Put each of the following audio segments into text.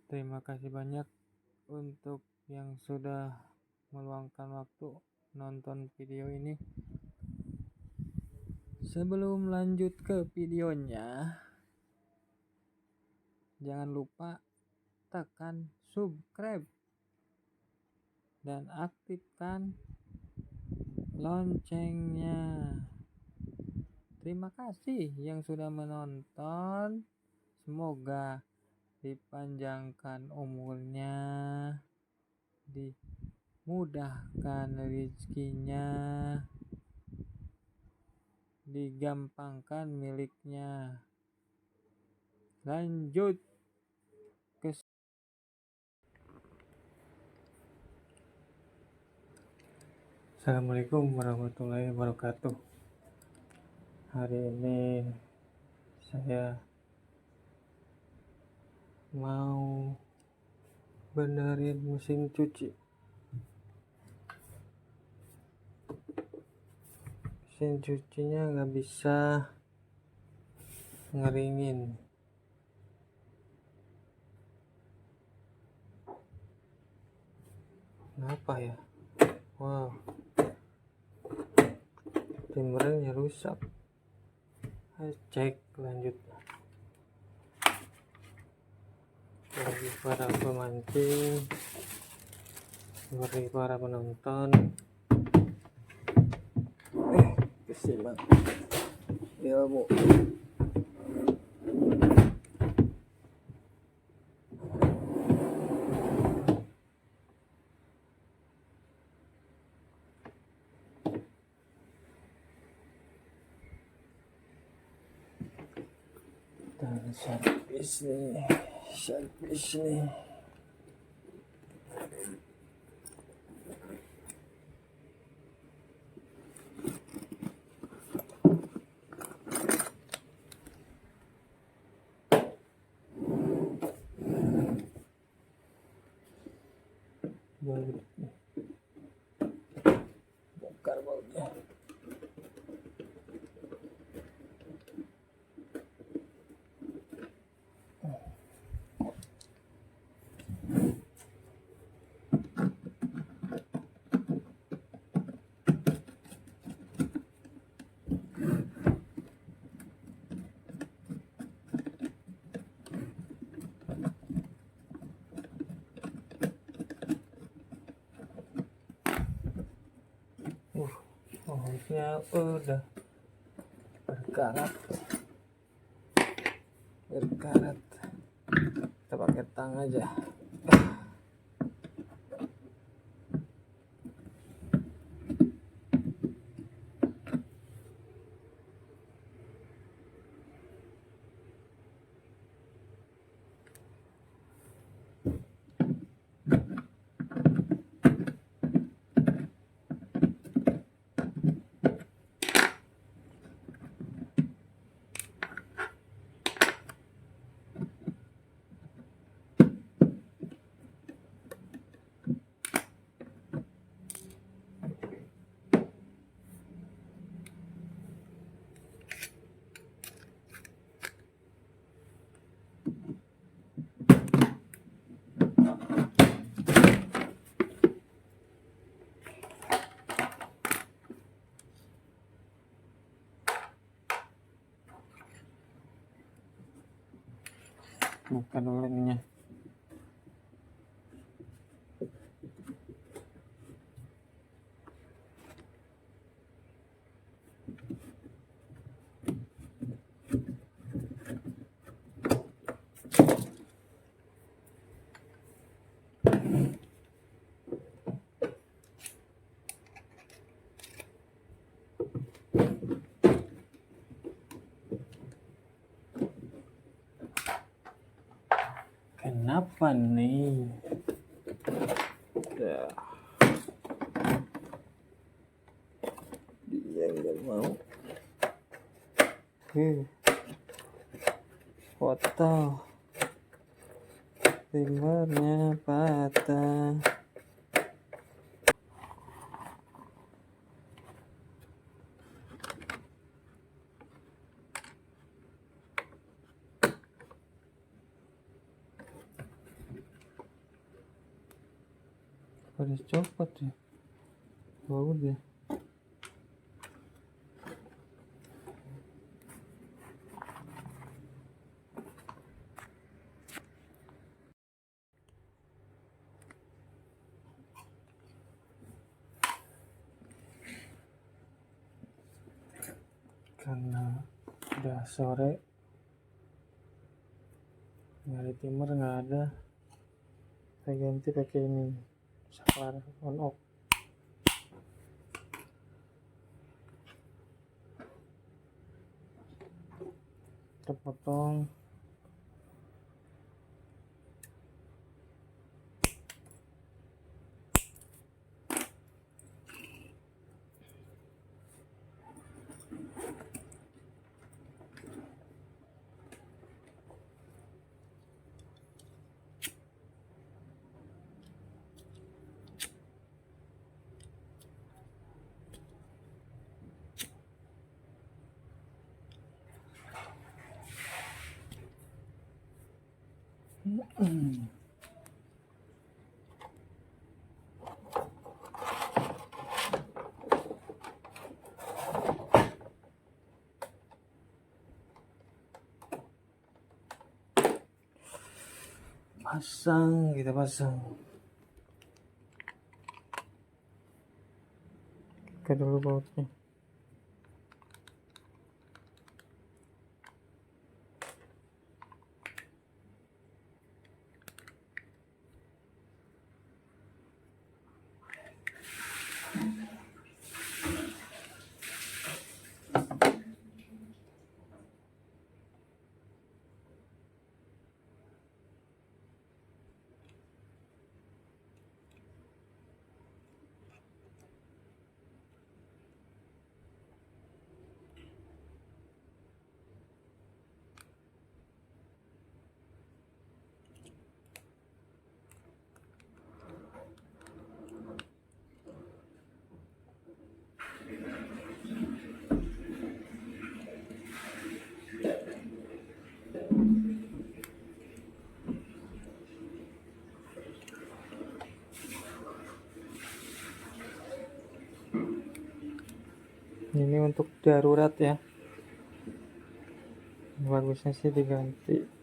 Terima kasih banyak untuk yang sudah meluangkan waktu nonton video ini. Sebelum lanjut ke videonya, jangan lupa tekan subscribe dan aktifkan loncengnya. Terima kasih yang sudah menonton. Semoga dipanjangkan umurnya, dimudahkan rezekinya, digampangkan miliknya. Lanjut ke Assalamualaikum warahmatullahi wabarakatuh. Hari ini saya mau benerin mesin cuci. Mesin cucinya nggak bisa ngeringin. Kenapa ya? Wow, timernya rusak. Ayo cek lanjut. Bagi para pemancing, bagi para penonton, kesimak ilmu. Dan servis nih. Baut nih. Bongkar bautnya. Bautnya udah berkarat. Kita pakai tang aja. Bukan olengnya. Kenapa nih? Ya. Dia nggak mau. Foto timernya patah. pada copot ya. Udah. Karena udah sore, nyari timer nggak ada, saya ganti pakai ini saklar on off. Kita potong. Kita pasang. Buka dulu bautnya. Ini untuk darurat ya, bagusnya sih diganti.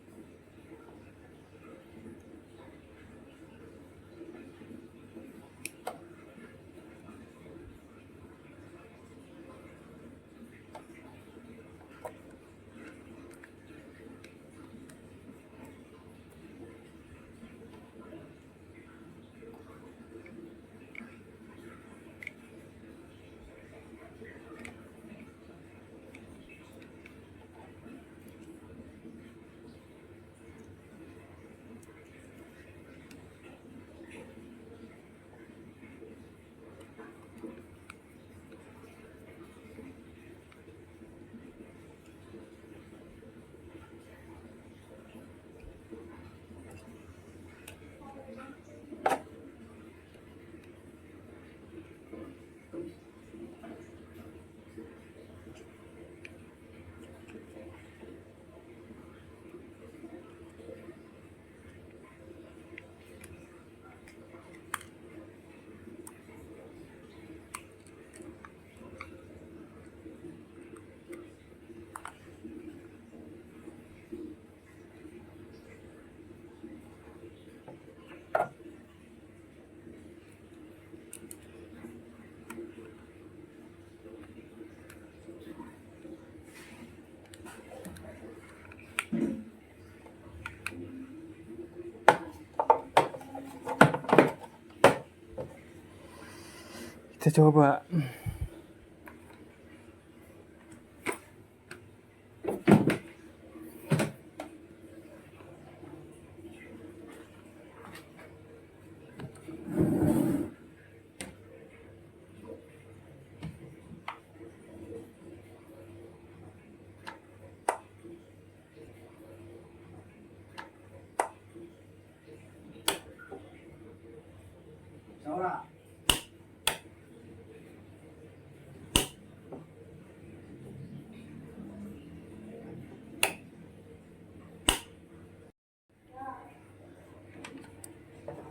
Kita coba.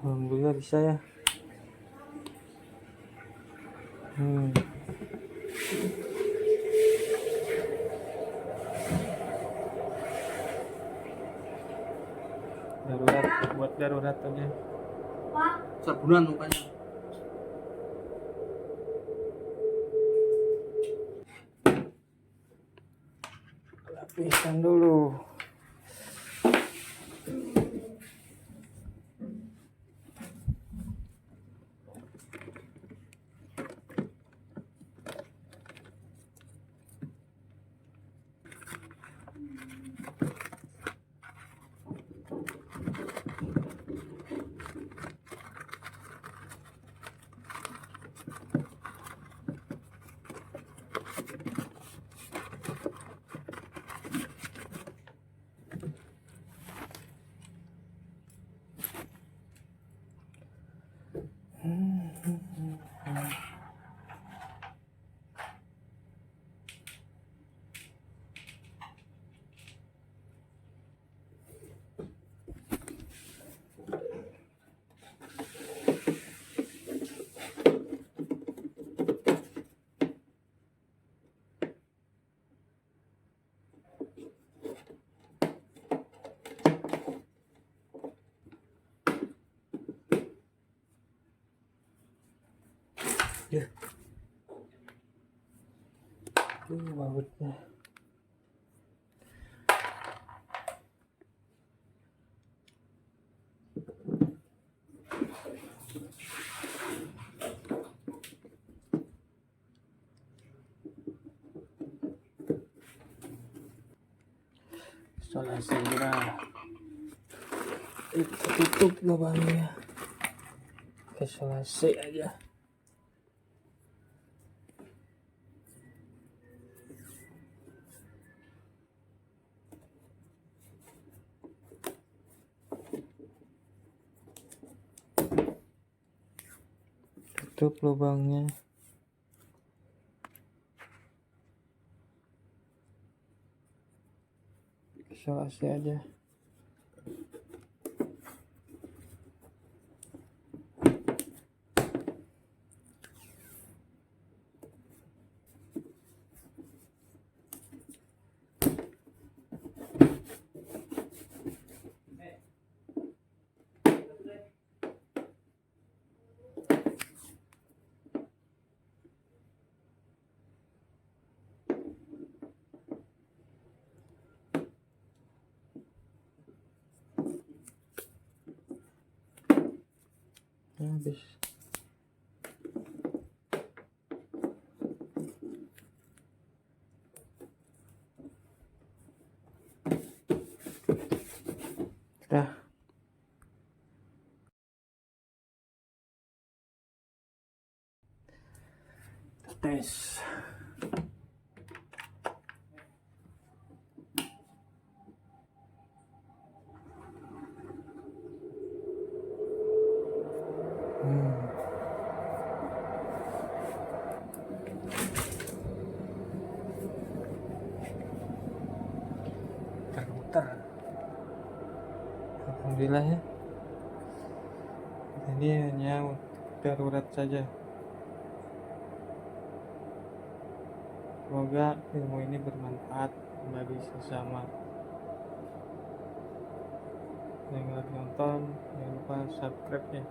Alhamdulillah bisa ya. Darurat, buat darurat aja. Sabunan mukanya. Lapisan dulu. Ya. Bautnya. Isolasi segera. Tutup lubangnya. Isolasi aja. Tutup lubangnya. Isolasi aja. Habis. Sudah. Tes. Terputar. Alhamdulillah ya. Jadi hanya darurat saja. Semoga ilmu ini bermanfaat bagi sesama. Yang lagi nonton, jangan lupa subscribe ya.